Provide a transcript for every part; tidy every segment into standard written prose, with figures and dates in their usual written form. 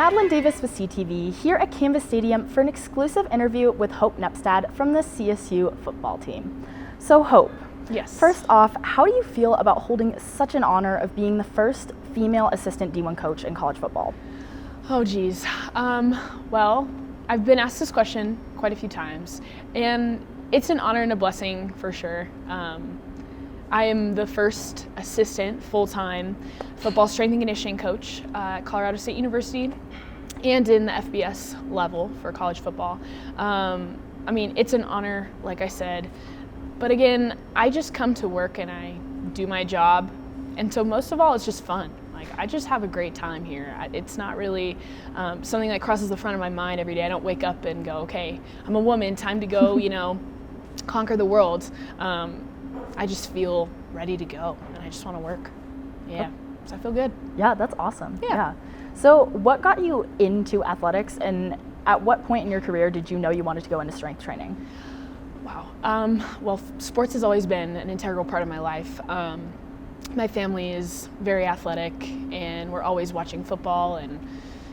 Madeline Davis with CTV here at Canvas Stadium for an exclusive interview with Hope Nepstad from the CSU football team. So Hope, yes. First off, how do you feel about holding such an honor of being the first female assistant D1 coach in college football? Oh geez, well, I've been asked this question quite a few times, and it's an honor and a blessing for sure. I am the first assistant full-time football strength and conditioning coach at Colorado State University and in the FBS level for college football. I mean, it's an honor, like I said, but again, I just come to work and I do my job, and so most of all, it's just fun. Like, I just have a great time here. It's not really something that crosses the front of my mind every day. I don't wake up and go, okay, I'm a woman, time to go, conquer the world. I just feel ready to go, and I just want to work. Yeah, so I feel good. Yeah, that's awesome. Yeah. So what got you into athletics, and at what point in your career did you know you wanted to go into strength training? Wow. Well, sports has always been an integral part of my life. My family is very athletic, and we're always watching football and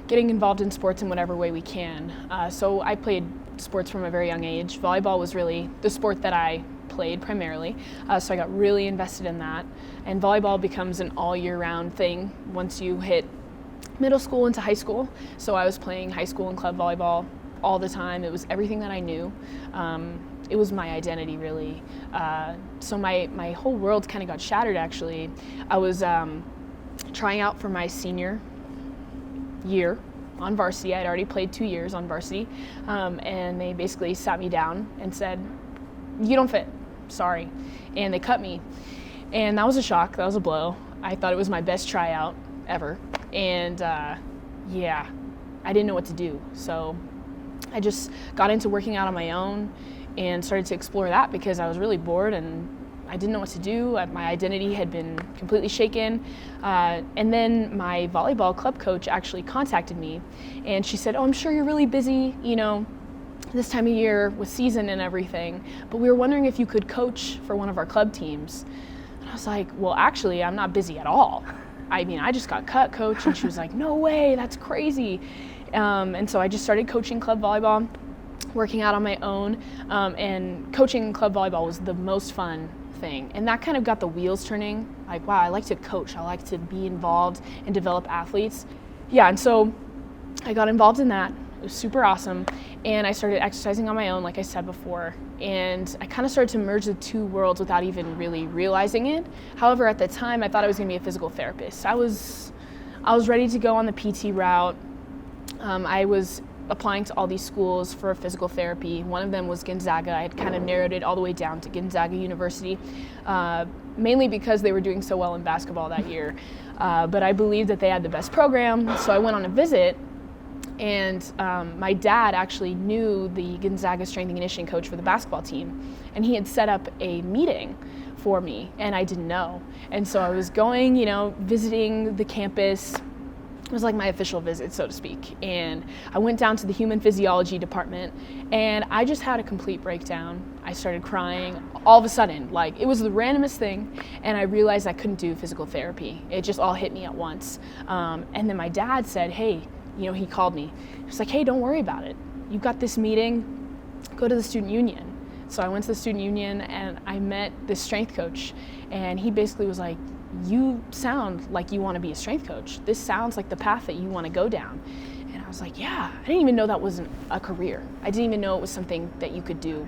getting involved in sports in whatever way we can. So I played sports from a very young age. Volleyball was really the sport that I played primarily, so I got really invested in that. And volleyball becomes an all year round thing once you hit middle school into high school. So I was playing high school and club volleyball all the time. It was everything that I knew. It was my identity, really. So my whole world kind of got shattered, actually. I was trying out for my senior year on varsity. I'd already played 2 years on varsity, and they basically sat me down and said, "You don't fit, sorry." And they cut me. And that was a shock, that was a blow. I thought it was my best tryout ever. And yeah, I didn't know what to do. So I just got into working out on my own and started to explore that because I was really bored and I didn't know what to do. My identity had been completely shaken. And then my volleyball club coach actually contacted me, and she said, "Oh, I'm sure you're really busy, this time of year with season and everything, but we were wondering if you could coach for one of our club teams." And I was like, "Well, actually, I'm not busy at all. I mean, I just got cut, coach." And she was like, "No way, that's crazy." And so I just started coaching club volleyball, working out on my own, and coaching club volleyball was the most fun thing. And that kind of got the wheels turning. Like, wow, I like to coach. I like to be involved and develop athletes. Yeah, and so I got involved in that. It was super awesome. And I started exercising on my own, like I said before. And I kind of started to merge the two worlds without even really realizing it. However, at the time, I thought I was going to be a physical therapist. I was ready to go on the PT route. I was applying to all these schools for physical therapy. One of them was Gonzaga. I had kind of narrowed it all the way down to Gonzaga University, mainly because they were doing so well in basketball that year. But I believed that they had the best program, so I went on a visit. And my dad actually knew the Gonzaga strength and conditioning coach for the basketball team, and he had set up a meeting for me, and I didn't know. And so I was going, visiting the campus. It was like my official visit, so to speak. And I went down to the human physiology department, and I just had a complete breakdown. I started crying all of a sudden. Like, it was the randomest thing, and I realized I couldn't do physical therapy. It just all hit me at once. And then my dad said, "Hey," he called me. He was like, "Hey, don't worry about it. You've got this meeting, go to the student union." So I went to the student union and I met this strength coach, and he basically was like, "You sound like you want to be a strength coach. This sounds like the path that you want to go down." And I was like, yeah, I didn't even know that wasn't a career. I didn't even know it was something that you could do,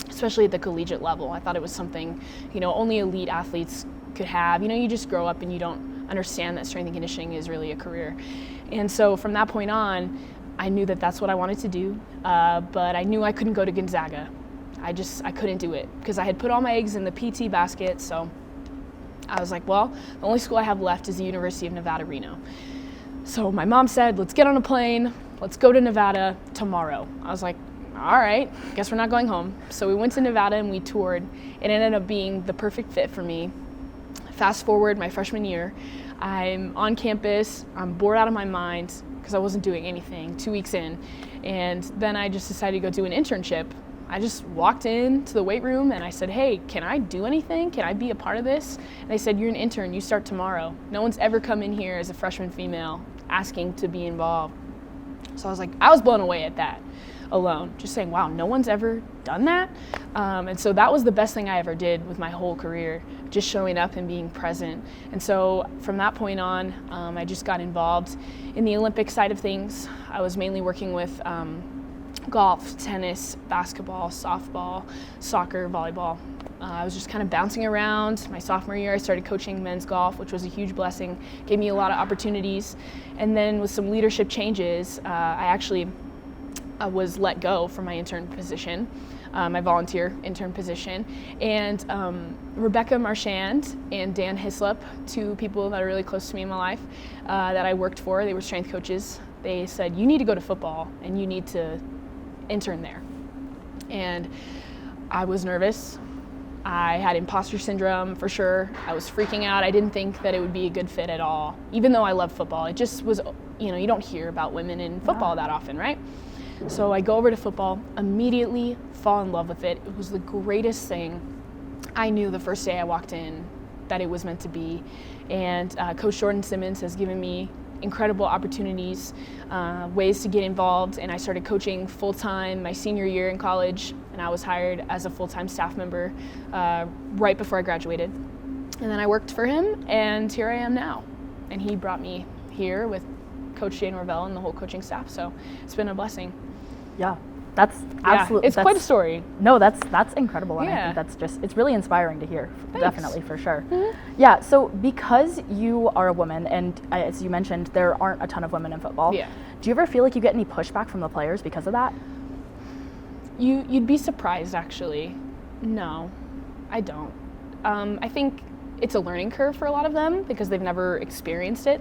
especially at the collegiate level. I thought it was something, only elite athletes could have. You just grow up and you don't understand that strength and conditioning is really a career. And so from that point on, I knew that that's what I wanted to do, but I knew I couldn't go to Gonzaga. I couldn't do it because I had put all my eggs in the PT basket. So I was like, well, the only school I have left is the University of Nevada, Reno. So my mom said, "Let's get on a plane. Let's go to Nevada tomorrow." I was like, all right, guess we're not going home. So we went to Nevada and we toured. It ended up being the perfect fit for me. Fast forward my freshman year, I'm on campus, I'm bored out of my mind because I wasn't doing anything 2 weeks in. And then I just decided to go do an internship. I just walked into the weight room and I said, "Hey, can I do anything? Can I be a part of this?" And they said, "You're an intern, you start tomorrow." No one's ever come in here as a freshman female asking to be involved. So I was blown away at that alone, just saying, wow, no one's ever done that. And so that was the best thing I ever did with my whole career, just showing up and being present. And so from that point on, I just got involved in the Olympic side of things. I was mainly working with golf, tennis, basketball, softball, soccer, volleyball. I was just kind of bouncing around. My sophomore year, I started coaching men's golf, which was a huge blessing, gave me a lot of opportunities. And then with some leadership changes, I actually was let go from my intern position, my volunteer intern position. And Rebecca Marchand and Dan Hislop, two people that are really close to me in my life, that I worked for, they were strength coaches. They said, you need to go to football and you need to intern there. And I was nervous. I had imposter syndrome for sure. I was freaking out. I didn't think that it would be a good fit at all, even though I love football. It just was, you don't hear about women in football that often, right? So I go over to football, immediately fall in love with it. It was the greatest thing. I knew the first day I walked in that it was meant to be. And Coach Jordan Simmons has given me incredible opportunities, ways to get involved, and I started coaching full-time my senior year in college, and I was hired as a full-time staff member right before I graduated. And then I worked for him, and here I am now. And he brought me here with Coach Jay Norvell and the whole coaching staff, so it's been a blessing. Yeah, that's absolutely. It's quite a story. No, that's incredible, and I think it's really inspiring to hear. Thanks. Definitely, for sure. Mm-hmm. Yeah. So because you are a woman, and as you mentioned, there aren't a ton of women in football. Yeah. Do you ever feel like you get any pushback from the players because of that? You'd be surprised, actually. No, I don't. I think it's a learning curve for a lot of them because they've never experienced it.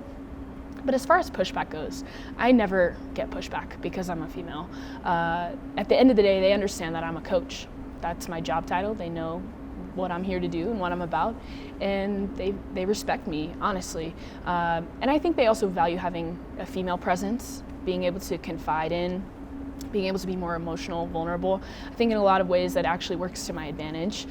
But as far as pushback goes, I never get pushback because I'm a female. At the end of the day, they understand that I'm a coach. That's my job title. They know what I'm here to do and what I'm about, and they respect me, honestly. And I think they also value having a female presence, being able to confide in, being able to be more emotional, vulnerable. I think in a lot of ways that actually works to my advantage.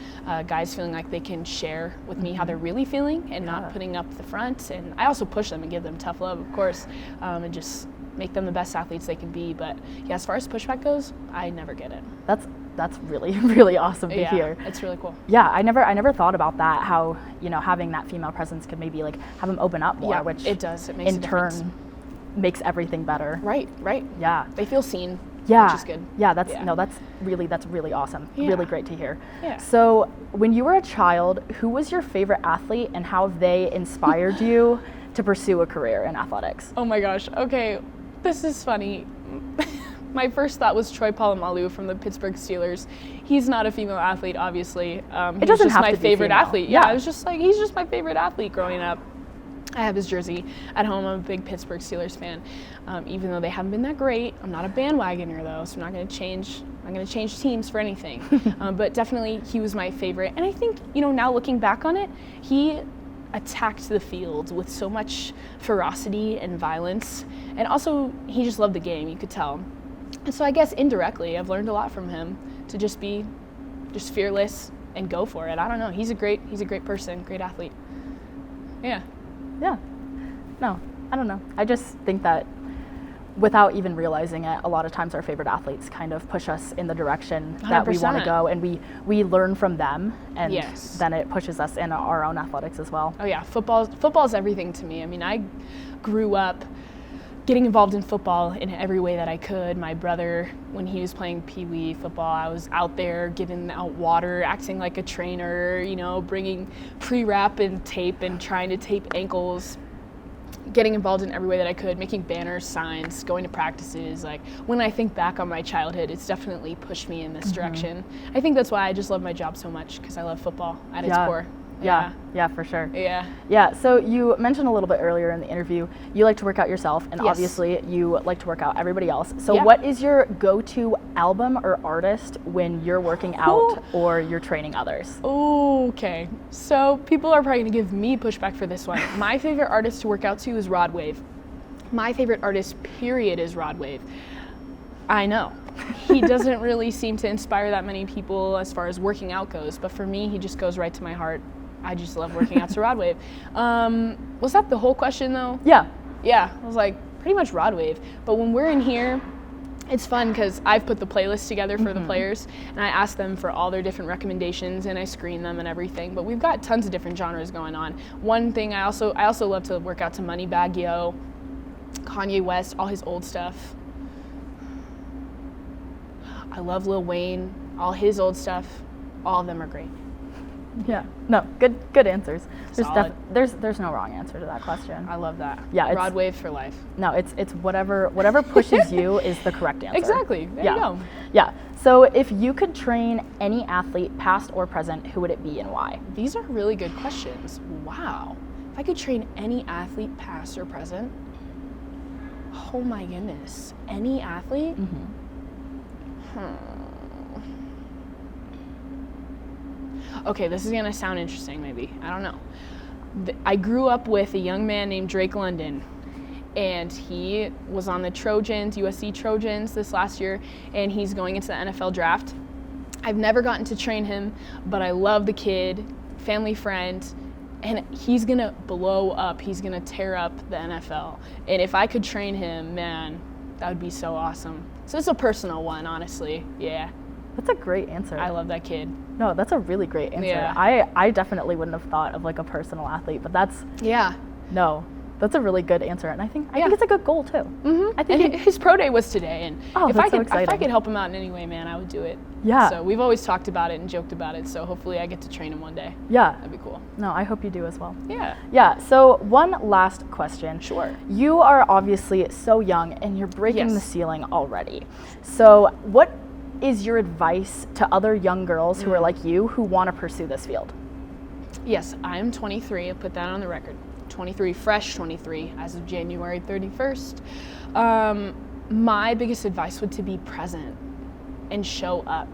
Guys feeling like they can share with me how they're really feeling and not putting up the front. And I also push them and give them tough love, of course, and just make them the best athletes they can be. But yeah, as far as pushback goes, I never get it. That's really, really awesome to hear. It's really cool. Yeah, I never thought about that, how, having that female presence could maybe like have them open up more, which it does. It makes in turn makes everything better. Right. Yeah. They feel seen. Yeah, which is good. Yeah, that's really awesome. Yeah. Really great to hear. Yeah. So when you were a child, who was your favorite athlete and how have they inspired you to pursue a career in athletics? Oh my gosh. Okay, this is funny. My first thought was Troy Polamalu from the Pittsburgh Steelers. He's not a female athlete, obviously. It doesn't have to be my favorite female. athlete. Yeah, I was just like, he's just my favorite athlete growing up. I have his jersey at home. I'm a big Pittsburgh Steelers fan. Even though they haven't been that great, I'm not a bandwagoner though, so I'm not going to change teams for anything. But definitely he was my favorite. And I think, now looking back on it, he attacked the field with so much ferocity and violence. And also he just loved the game, you could tell. And so I guess indirectly I've learned a lot from him to just be fearless and go for it. I don't know. He's a great person, great athlete. Yeah. Yeah. No, I don't know. I just think that without even realizing it, a lot of times our favorite athletes kind of push us in the direction that 100%. We want to go, and we learn from them, and yes. Then it pushes us in our own athletics as well. Oh yeah, football is everything to me. I mean, I grew up getting involved in football in every way that I could. My brother, when he was playing Pee Wee football, I was out there giving out water, acting like a trainer, bringing pre-wrap and tape and trying to tape ankles, getting involved in every way that I could, making banners, signs, going to practices. Like, when I think back on my childhood, it's definitely pushed me in this direction. I think that's why I just love my job so much, because I love football at its core. Yeah, for sure. Yeah. So you mentioned a little bit earlier in the interview, you like to work out yourself, and yes. Obviously you like to work out everybody else. So yeah. What is your go-to album or artist when you're working out or you're training others? Okay, so people are probably gonna give me pushback for this one. My favorite artist to work out to is Rod Wave. My favorite artist, period, is Rod Wave. I know. He doesn't really seem to inspire that many people as far as working out goes, but for me, he just goes right to my heart. I just love working out to Rod Wave. Was that the whole question though? Yeah. Yeah, I was like, pretty much rod wave. But when we're in here, it's fun because I've put the playlist together for the players, and I ask them for all their different recommendations, and I screen them and everything. But we've got tons of different genres going on. One thing I also love to work out to Moneybagg Yo, Kanye West, all his old stuff. I love Lil Wayne, all his old stuff. All of them are great. Yeah. No, good answers. There's no wrong answer to that question. I love that. Yeah, rod wave for life. No, it's whatever pushes you is the correct answer. Exactly. There you go. Yeah. So if you could train any athlete, past or present, who would it be and why? These are really good questions. Wow. If I could train any athlete, past or present, oh my goodness. Any athlete? Okay, this is going to sound interesting maybe. I don't know. I grew up with a young man named Drake London, and he was on the Trojans, USC Trojans this last year, and he's going into the NFL draft. I've never gotten to train him, but I love the kid, family friend, and he's going to blow up. He's going to tear up the NFL. And if I could train him, man, that would be so awesome. So it's a personal one, honestly. Yeah. That's a great answer. I love that kid. No, that's a really great answer. Yeah. I definitely wouldn't have thought of like a personal athlete, but that's a really good answer, and I think it's a good goal too. I think his pro day was today, and if I could help him out in any way, man, I would do it. Yeah. So we've always talked about it and joked about it. So hopefully I get to train him one day. Yeah. That'd be cool. No, I hope you do as well. Yeah. Yeah. So one last question. Sure. You are obviously so young, and you're breaking the ceiling already. So what is your advice to other young girls who are like you who want to pursue this field? Yes, I'm 23. I put that on the record. 23, fresh 23 as of January 31st. My biggest advice would to be present and show up.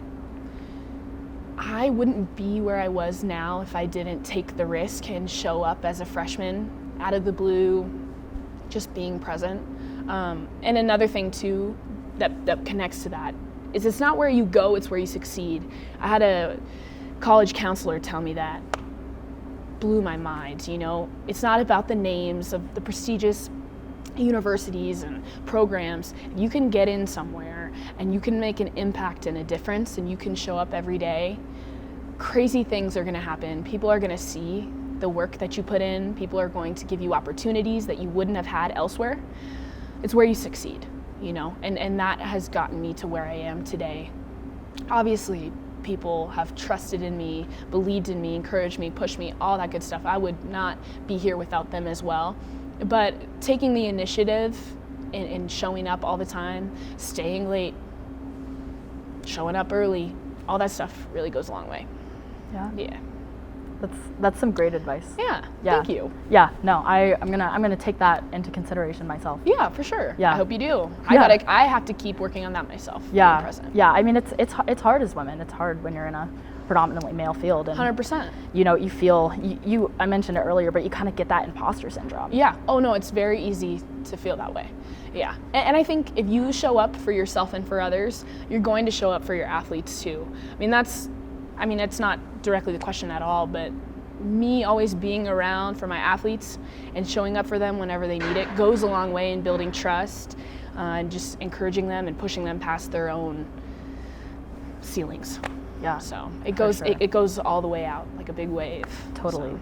I wouldn't be where I was now if I didn't take the risk and show up as a freshman out of the blue, just being present. And another thing too that connects to that is it's not where you go, it's where you succeed. I had a college counselor tell me that. Blew my mind, you know. It's not about the names of the prestigious universities and programs. You can get in somewhere and you can make an impact and a difference, and you can show up every day. Crazy things are going to happen. People are going to see the work that you put in. People are going to give you opportunities that you wouldn't have had elsewhere. It's where you succeed, you know, and that has gotten me to where I am today. Obviously, people have trusted in me, believed in me, encouraged me, pushed me, all that good stuff. I would not be here without them as well. But taking the initiative and showing up all the time, staying late, showing up early, all that stuff really goes a long way. Yeah. Yeah. That's some great advice. Yeah. Thank you. Yeah. No, I'm gonna take that into consideration myself. Yeah, for sure. Yeah. I hope you do. Yeah. I have to keep working on that myself. Yeah. Being present. Yeah. I mean, it's hard as women. It's hard when you're in a predominantly male field. And 100%. You know, you feel you. I mentioned it earlier, but you kind of get that imposter syndrome. Yeah. Oh no, it's very easy to feel that way. Yeah. And I think if you show up for yourself and for others, you're going to show up for your athletes too. I mean, it's not directly the question at all, but me always being around for my athletes and showing up for them whenever they need it goes a long way in building trust and just encouraging them and pushing them past their own ceilings. Yeah. So it goes it goes all the way out like a big wave. Totally. So.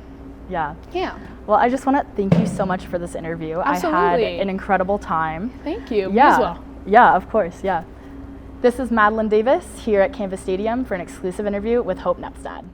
Yeah. Yeah. Well, I just want to thank you so much for this interview. Absolutely. I had an incredible time. Thank you. Yeah. Me as well. Yeah, of course. Yeah. This is Madeline Davis here at Canvas Stadium for an exclusive interview with Hope Nepstad.